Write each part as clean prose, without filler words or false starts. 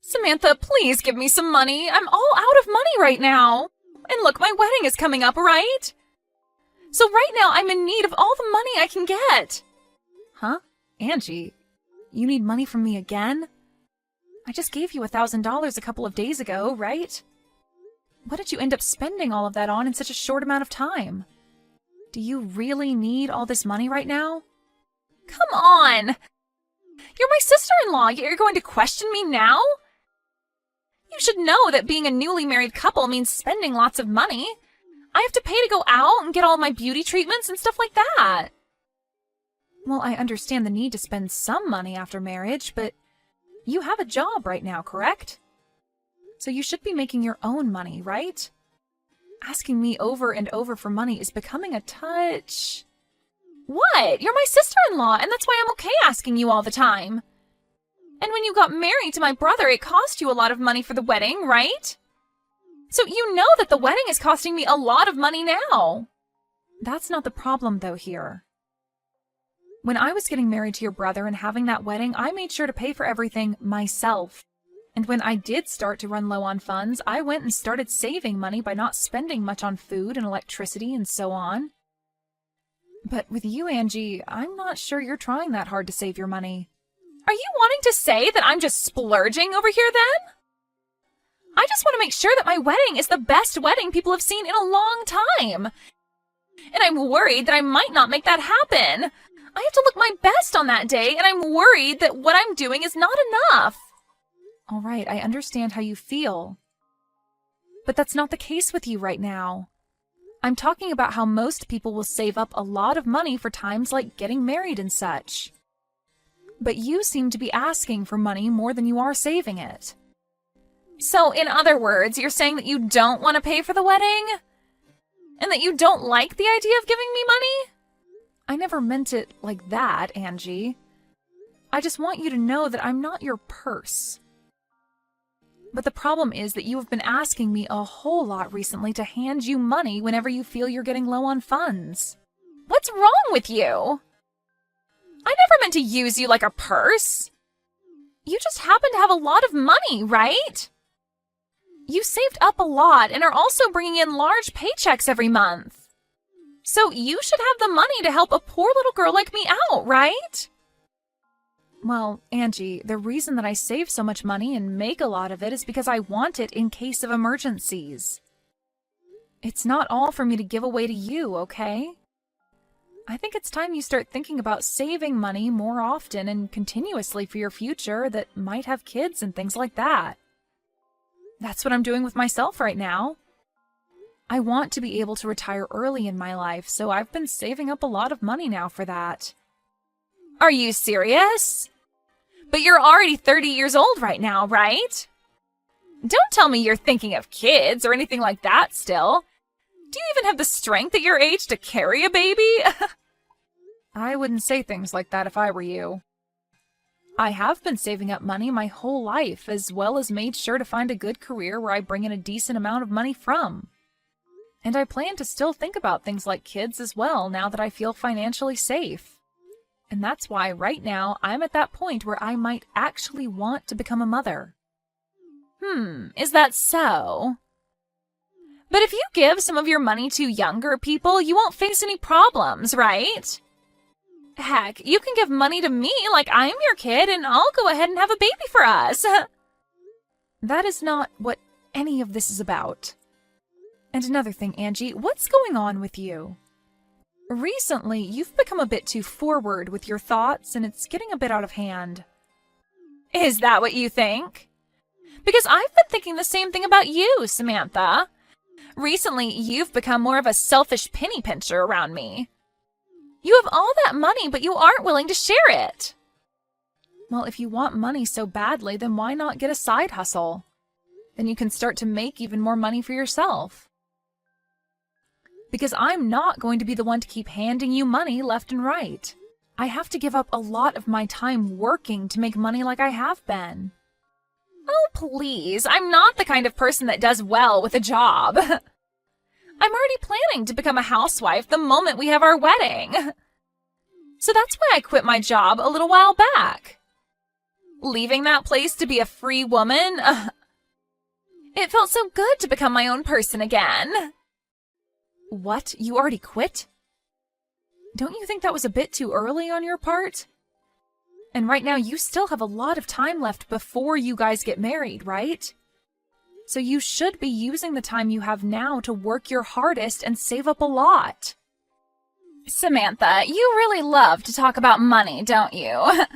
Samantha, please give me some money. I'm all out of money right now. And look, my wedding is coming up, right? So right now I'm in need of all the money I can get. Huh? Angie, you need money from me again? I just gave you $1,000 a couple of days ago, right? What did you end up spending all of that on in such a short amount of time? Do you really need all this money right now? Come on! You're my sister-in-law, yet you're going to question me now? You should know that being a newly married couple means spending lots of money. I have to pay to go out and get all my beauty treatments and stuff like that. Well, I understand the need to spend some money after marriage, but you have a job right now, correct? So you should be making your own money, right? Asking me over and over for money is becoming a touch... What? You're my sister-in-law, and that's why I'm okay asking you all the time. And when you got married to my brother, it cost you a lot of money for the wedding, right? So you know that the wedding is costing me a lot of money now. That's not the problem, though, here. When I was getting married to your brother and having that wedding, I made sure to pay for everything myself. And when I did start to run low on funds, I went and started saving money by not spending much on food and electricity and so on. But with you, Angie, I'm not sure you're trying that hard to save your money. Are you wanting to say that I'm just splurging over here then? I just want to make sure that my wedding is the best wedding people have seen in a long time. And I'm worried that I might not make that happen. I have to look my best on that day, and I'm worried that what I'm doing is not enough. All right, I understand how you feel. But that's not the case with you right now. I'm talking about how most people will save up a lot of money for times like getting married and such. But you seem to be asking for money more than you are saving it. So, in other words, you're saying that you don't want to pay for the wedding? And that you don't like the idea of giving me money? I never meant it like that, Angie. I just want you to know that I'm not your purse. But the problem is that you have been asking me a whole lot recently to hand you money whenever you feel you're getting low on funds. What's wrong with you? I never meant to use you like a purse. You just happen to have a lot of money, right? You saved up a lot and are also bringing in large paychecks every month. So you should have the money to help a poor little girl like me out, right? Well, Angie, the reason that I save so much money and make a lot of it is because I want it in case of emergencies. It's not all for me to give away to you, okay? I think it's time you start thinking about saving money more often and continuously for your future that might have kids and things like that. That's what I'm doing with myself right now. I want to be able to retire early in my life, so I've been saving up a lot of money now for that. Are you serious? But you're already 30 years old right now, right? Don't tell me you're thinking of kids or anything like that still. Do you even have the strength at your age to carry a baby? I wouldn't say things like that if I were you. I have been saving up money my whole life, as well as made sure to find a good career where I bring in a decent amount of money from. And I plan to still think about things like kids as well now that I feel financially safe. And that's why right now I'm at that point where I might actually want to become a mother. Is that so? But if you give some of your money to younger people, you won't face any problems, right? Heck, you can give money to me like I'm your kid and I'll go ahead and have a baby for us. That is not what any of this is about. And another thing, Angie, what's going on with you? Recently, you've become a bit too forward with your thoughts, and it's getting a bit out of hand. Is that what you think? Because I've been thinking the same thing about you, Samantha. Recently, you've become more of a selfish penny pincher around me. You have all that money, but you aren't willing to share it. Well, if you want money so badly, then why not get a side hustle? Then you can start to make even more money for yourself. Because I'm not going to be the one to keep handing you money left and right. I have to give up a lot of my time working to make money like I have been. Oh, please, I'm not the kind of person that does well with a job. I'm already planning to become a housewife the moment we have our wedding. So that's why I quit my job a little while back. Leaving that place to be a free woman? It felt so good to become my own person again. What? You already quit? Don't you think that was a bit too early on your part? And right now you still have a lot of time left before you guys get married, right? So you should be using the time you have now to work your hardest and save up a lot. Samantha, you really love to talk about money, don't you?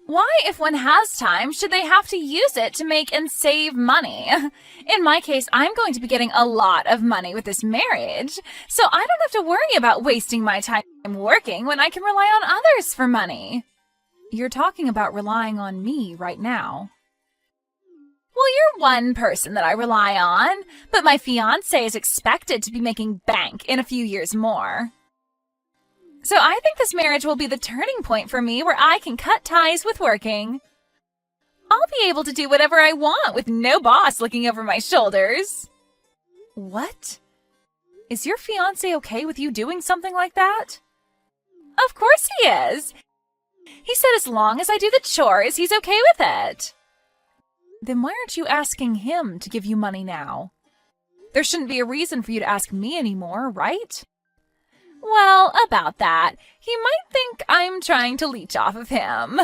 Why, if one has time, should they have to use it to make and save money? In my case, I'm going to be getting a lot of money with this marriage, so I don't have to worry about wasting my time working when I can rely on others for money. You're talking about relying on me right now. Well, you're one person that I rely on, but my fiancé is expected to be making bank in a few years more. So I think this marriage will be the turning point for me where I can cut ties with working. I'll be able to do whatever I want with no boss looking over my shoulders. What? Is your fiancé okay with you doing something like that? Of course he is. He said as long as I do the chores, he's okay with it. Then why aren't you asking him to give you money now? There shouldn't be a reason for you to ask me anymore, right? Well, about that, he might think I'm trying to leech off of him.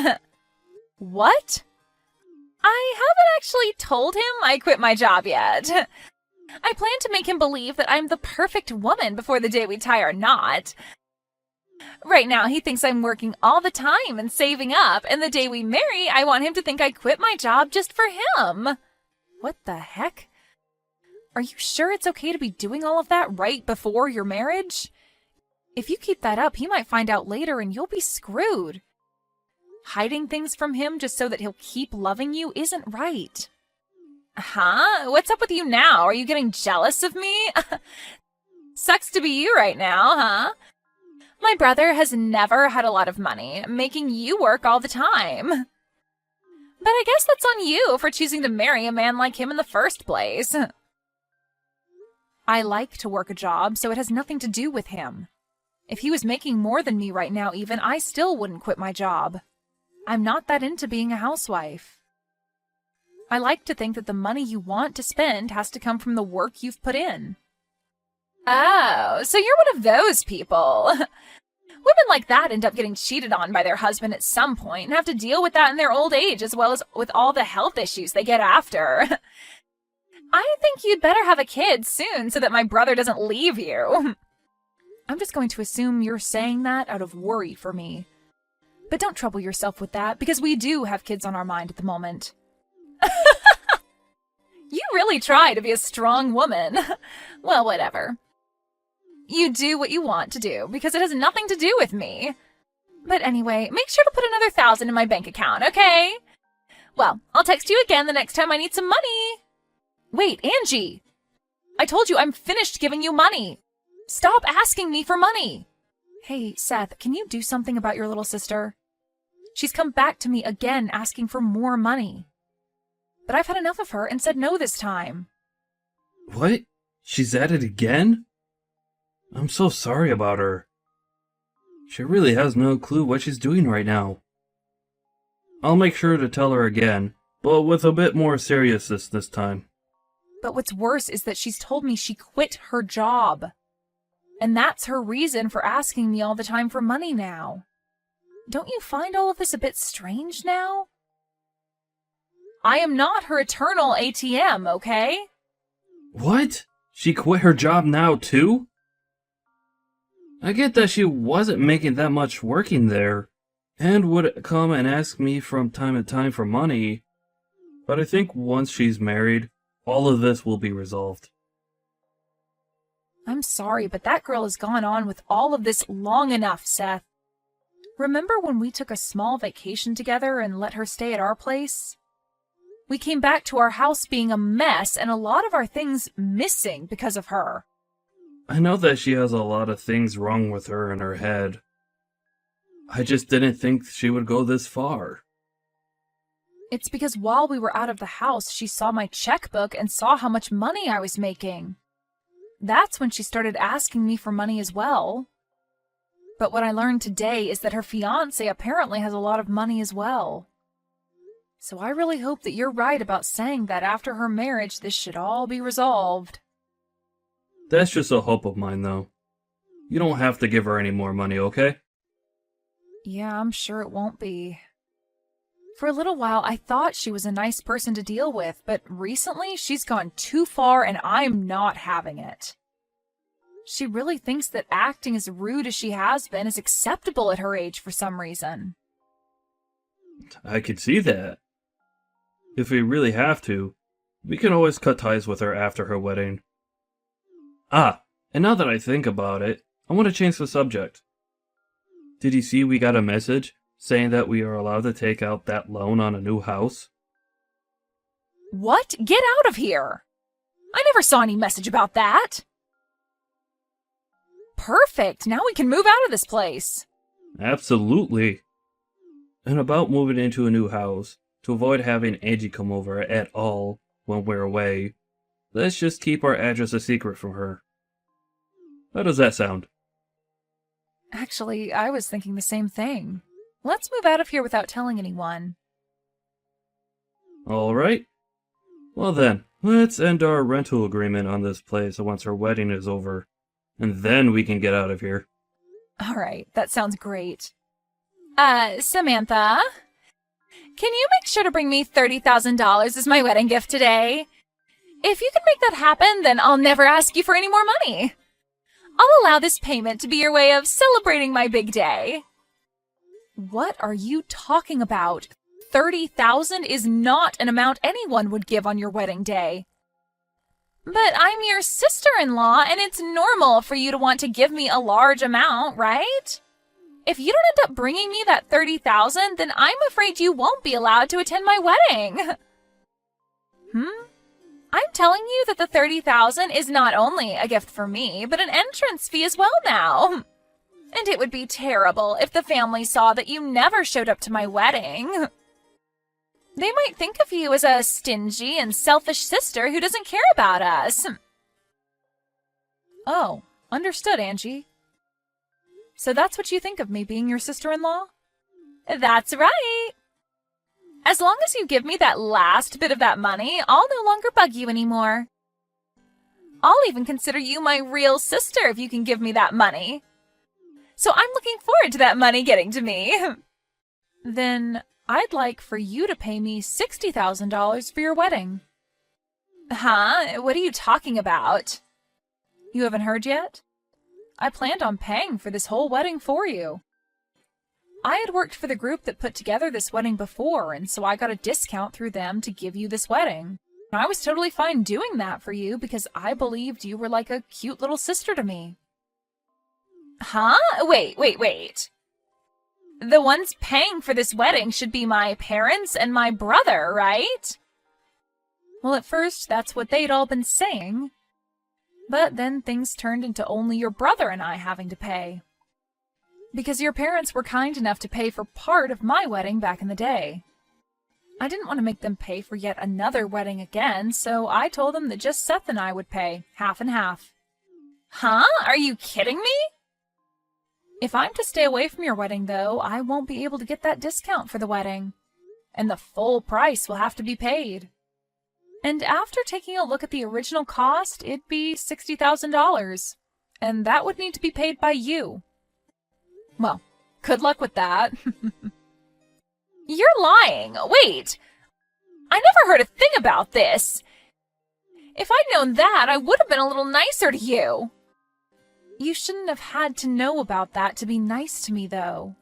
What? I haven't actually told him I quit my job yet. I plan to make him believe that I'm the perfect woman before the day we tie our knot. Right now, he thinks I'm working all the time and saving up, and the day we marry, I want him to think I quit my job just for him. What the heck? Are you sure it's okay to be doing all of that right before your marriage? If you keep that up, he might find out later and you'll be screwed. Hiding things from him just so that he'll keep loving you isn't right. Huh? What's up with you now? Are you getting jealous of me? Sucks to be you right now, huh? My brother has never had a lot of money, making you work all the time. But I guess that's on you for choosing to marry a man like him in the first place. I like to work a job, so it has nothing to do with him. If he was making more than me right now even, I still wouldn't quit my job. I'm not that into being a housewife. I like to think that the money you want to spend has to come from the work you've put in. Oh, so you're one of those people. Women like that end up getting cheated on by their husband at some point and have to deal with that in their old age as well as with all the health issues they get after. I think you'd better have a kid soon so that my brother doesn't leave you. I'm just going to assume you're saying that out of worry for me. But don't trouble yourself with that, because we do have kids on our mind at the moment. You really try to be a strong woman. Well, whatever. You do what you want to do, because it has nothing to do with me. But anyway, make sure to put another 1,000 in my bank account, okay? Well, I'll text you again the next time I need some money. Wait, Angie! I told you I'm finished giving you money. Stop asking me for money! Hey, Seth, can you do something about your little sister? She's come back to me again asking for more money. But I've had enough of her and said no this time. What? She's at it again? I'm so sorry about her. She really has no clue what she's doing right now. I'll make sure to tell her again, but with a bit more seriousness this time. But what's worse is that she's told me she quit her job. And that's her reason for asking me all the time for money now. Don't you find all of this a bit strange now? I am not her eternal ATM, okay? What? She quit her job now too? I get that she wasn't making that much working there, and would come and ask me from time to time for money, but I think once she's married, all of this will be resolved. I'm sorry, but that girl has gone on with all of this long enough, Seth. Remember when we took a small vacation together and let her stay at our place? We came back to our house being a mess and a lot of our things missing because of her. I know that she has a lot of things wrong with her in her head. I just didn't think she would go this far. It's because while we were out of the house, she saw my checkbook and saw how much money I was making. That's when she started asking me for money as well. But what I learned today is that her fiancé apparently has a lot of money as well. So I really hope that you're right about saying that after her marriage, this should all be resolved. That's just a hope of mine, though. You don't have to give her any more money, okay? Yeah, I'm sure it won't be. For a little while, I thought she was a nice person to deal with, but recently she's gone too far and I'm not having it. She really thinks that acting as rude as she has been is acceptable at her age for some reason. I could see that. If we really have to, we can always cut ties with her after her wedding. Ah, and now that I think about it, I want to change the subject. Did you see we got a message saying that we are allowed to take out that loan on a new house? What? Get out of here! I never saw any message about that. Perfect! Now we can move out of this place. Absolutely. And about moving into a new house, to avoid having Angie come over at all when we're away, let's just keep our address a secret from her. How does that sound? Actually, I was thinking the same thing. Let's move out of here without telling anyone. Alright. Well then, let's end our rental agreement on this place once her wedding is over. And then we can get out of here. Alright, that sounds great. Samantha? Can you make sure to bring me $30,000 as my wedding gift today? If you can make that happen, then I'll never ask you for any more money. I'll allow this payment to be your way of celebrating my big day. What are you talking about? $30,000 is not an amount anyone would give on your wedding day. But I'm your sister-in-law, and it's normal for you to want to give me a large amount, right? If you don't end up bringing me that $30,000, then I'm afraid you won't be allowed to attend my wedding. I'm telling you that the $30,000 is not only a gift for me, but an entrance fee as well now. And it would be terrible if the family saw that you never showed up to my wedding. They might think of you as a stingy and selfish sister who doesn't care about us. Oh, understood, Angie. So that's what you think of me being your sister-in-law? That's right. As long as you give me that last bit of that money, I'll no longer bug you anymore. I'll even consider you my real sister if you can give me that money. So I'm looking forward to that money getting to me. Then I'd like for you to pay me $60,000 for your wedding. Huh? What are you talking about? You haven't heard yet? I planned on paying for this whole wedding for you. I had worked for the group that put together this wedding before, and so I got a discount through them to give you this wedding. I was totally fine doing that for you because I believed you were like a cute little sister to me. Huh? Wait. The ones paying for this wedding should be my parents and my brother, right? Well, at first, that's what they'd all been saying. But then things turned into only your brother and I having to pay. Because your parents were kind enough to pay for part of my wedding back in the day. I didn't want to make them pay for yet another wedding again, so I told them that just Seth and I would pay, half and half. Huh? Are you kidding me? If I'm to stay away from your wedding, though, I won't be able to get that discount for the wedding. And the full price will have to be paid. And after taking a look at the original cost, it'd be $60,000. And that would need to be paid by you. Well, good luck with that. You're lying. Wait. I never heard a thing about this. If I'd known that, I would have been a little nicer to you. You shouldn't have had to know about that to be nice to me, though.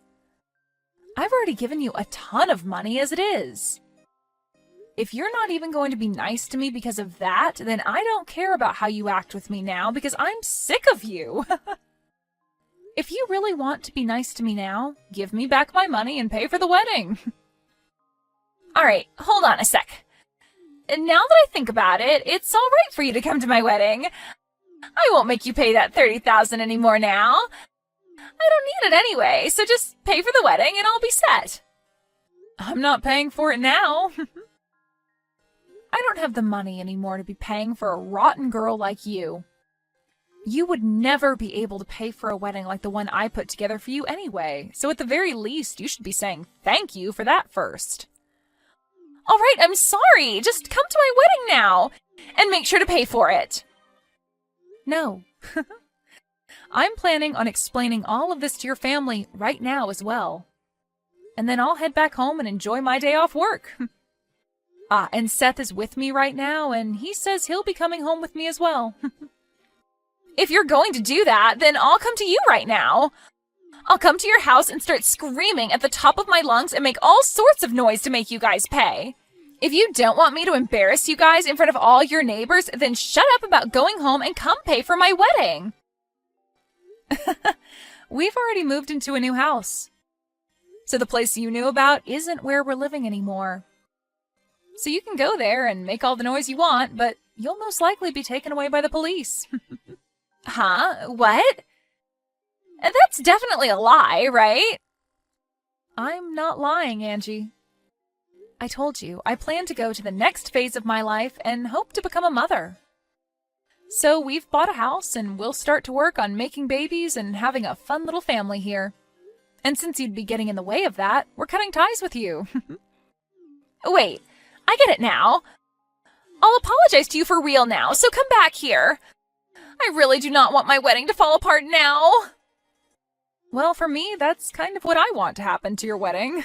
I've already given you a ton of money as it is. If you're not even going to be nice to me because of that, then I don't care about how you act with me now because I'm sick of you. If you really want to be nice to me now, give me back my money and pay for the wedding. All right, hold on a sec. And now that I think about it, it's all right for you to come to my wedding. I won't make you pay that $30,000 anymore now. I don't need it anyway, so just pay for the wedding and I'll be set. I'm not paying for it now. I don't have the money anymore to be paying for a rotten girl like you. You would never be able to pay for a wedding like the one I put together for you anyway, so at the very least, you should be saying thank you for that first. All right, I'm sorry. Just come to my wedding now and make sure to pay for it. No. I'm planning on explaining all of this to your family right now as well. And then I'll head back home and enjoy my day off work. And Seth is with me right now, and he says he'll be coming home with me as well. If you're going to do that, then I'll come to you right now. I'll come to your house and start screaming at the top of my lungs and make all sorts of noise to make you guys pay. If you don't want me to embarrass you guys in front of all your neighbors, then shut up about going home and come pay for my wedding. We've already moved into a new house. So the place you knew about isn't where we're living anymore. So you can go there and make all the noise you want, but you'll most likely be taken away by the police. Huh? What? That's definitely a lie, right? I'm not lying, Angie. I told you, I plan to go to the next phase of my life and hope to become a mother. So we've bought a house and we'll start to work on making babies and having a fun little family here. And since you'd be getting in the way of that, we're cutting ties with you. Wait, I get it now. I'll apologize to you for real now, so come back here. I really do not want my wedding to fall apart now. Well, for me, that's kind of what I want to happen to your wedding.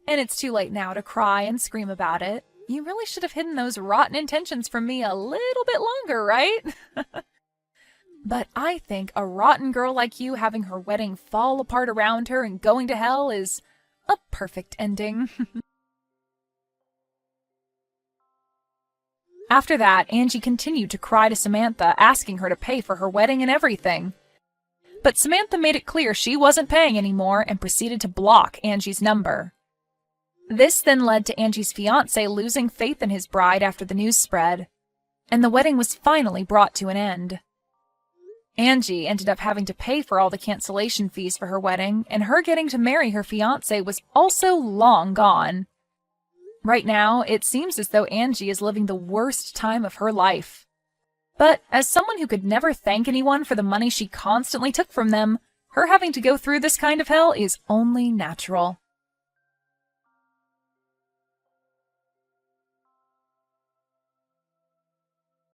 And it's too late now to cry and scream about it. You really should have hidden those rotten intentions from me a little bit longer, right? But I think a rotten girl like you having her wedding fall apart around her and going to hell is a perfect ending. After that, Angie continued to cry to Samantha, asking her to pay for her wedding and everything. But Samantha made it clear she wasn't paying anymore and proceeded to block Angie's number. This then led to Angie's fiancé losing faith in his bride after the news spread, and the wedding was finally brought to an end. Angie ended up having to pay for all the cancellation fees for her wedding, and her getting to marry her fiancé was also long gone. Right now, it seems as though Angie is living the worst time of her life. But as someone who could never thank anyone for the money she constantly took from them, her having to go through this kind of hell is only natural.